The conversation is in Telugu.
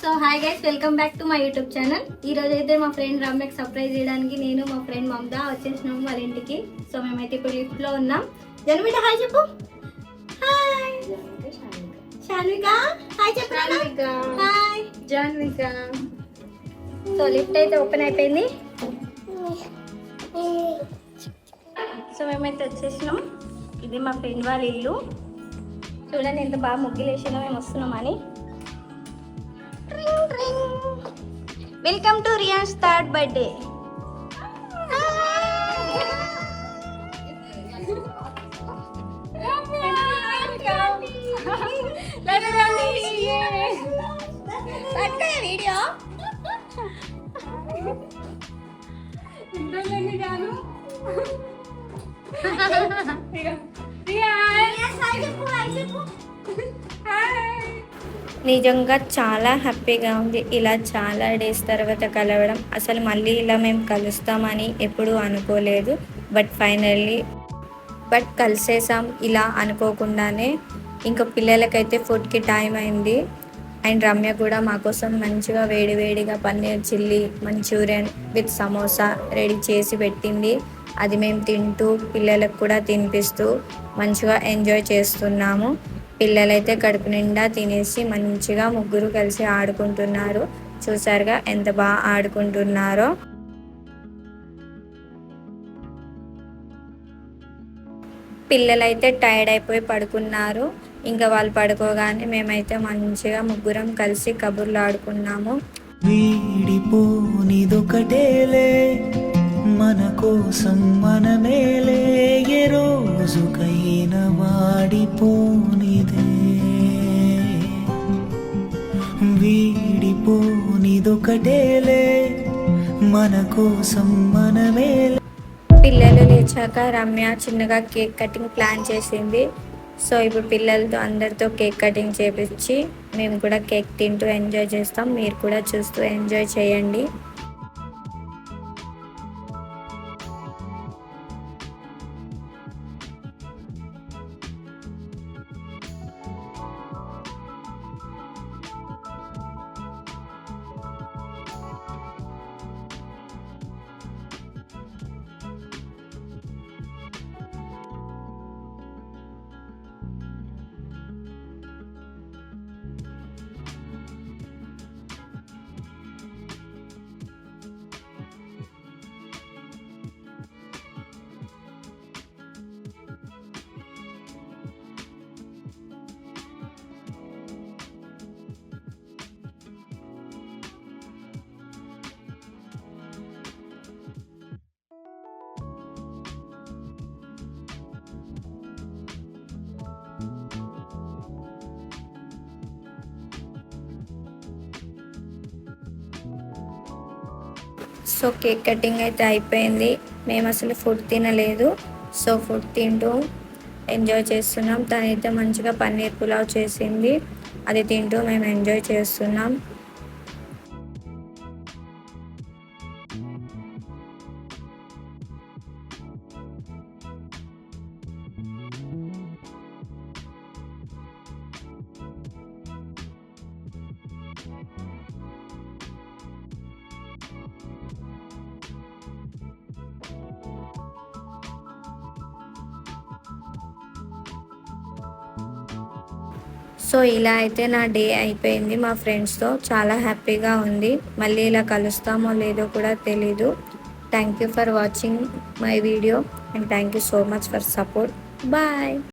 So hi guys, welcome back to my YouTube channel. ఈ రోజు అయితే మా ఫ్రెండ్ రమ్యకి సర్ప్రైజ్ చేయడానికి నేను మా ఫ్రెండ్ మమత వచ్చేసినాం వాళ్ళ ఇంటికి. సో మేమైతే ఇప్పుడు లిఫ్ట్లో ఉన్నాం. జన్మిత హాయ్ చెప్పు. హాయ్ శాన్విక హాయ్ చెప్పు. హాయ్ జాన్విక. సో లిఫ్ట్ అయితే ఓపెన్ అయిపోయింది. సో మేమైతే వచ్చేసినాం. ఇది మా ఫ్రెండ్ వాళ్ళ ఇల్లు. చూడండి ఎంత బాగా ముగ్గులు వేసినా మేము వస్తున్నామని. Welcome to Rian's third birthday. Video నిజంగా చాలా హ్యాపీగా ఉంది. ఇలా చాలా డేస్ తర్వాత కలవడం. అసలు మళ్ళీ ఇలా మేము కలుస్తామని ఎప్పుడూ అనుకోలేదు. బట్ కలిసేసాం ఇలా అనుకోకుండానే. ఇంకా పిల్లలకైతే ఫుడ్కి టైం అయింది. అండ్ రమ్య కూడా మా కోసం మంచిగా వేడివేడిగా paneer chilli Manchurian with samosa ready చేసి పెట్టింది. అది మేము తింటూ పిల్లలకు కూడా తినిపిస్తూ మంచిగా ఎంజాయ్ చేస్తున్నాము. పిల్లలైతే కడుపు నిండా తినేసి మంచిగా ముగ్గురు కలిసి ఆడుకుంటున్నారు. చూసారుగా ఎంత బాగా ఆడుకుంటున్నారో. పిల్లలైతే టైర్డ్ అయిపోయి పడుకున్నారు. ఇంకా వాళ్ళు పడుకోగానే మేమైతే మంచిగా ముగ్గురం కలిసి కబుర్లు ఆడుకున్నాము. వీడిపోనిదొకటేలే మన కోసం మనమేలే, ఏ రోజుకైనా వాడిపోనిదే. వీడిపోనిదొకటేలే మన కోసం మనమేలే. పిల్లలు లేచాక రమ్య చిన్నగా కేక్ కటింగ్ ప్లాన్ చేసింది. సో ఇప్పుడు పిల్లలతో అందరితో కేక్ కటింగ్ చేపించి మేము కూడా కేక్ తింటూ ఎంజాయ్ చేస్తాం. మీరు కూడా చూస్తూ ఎంజాయ్ చేయండి. సో కేక్ కటింగ్ అయితే అయిపోయింది. మేము అసలు ఫుడ్ తినలేదు. సో ఫుడ్ తింటూ ఎంజాయ్ చేస్తున్నాం. తనైతే మంచిగా పన్నీర్ పులావ్ చేసింది. అది తింటూ మేము ఎంజాయ్ చేస్తున్నాం. సో ఇలా అయితే నా డే అయిపోయింది మా ఫ్రెండ్స్తో. చాలా హ్యాపీగా ఉంది. మళ్ళీ ఇలా కలుస్తామో లేదో కూడా తెలీదు. Thank you for watching my video and thank you so much for support. Bye.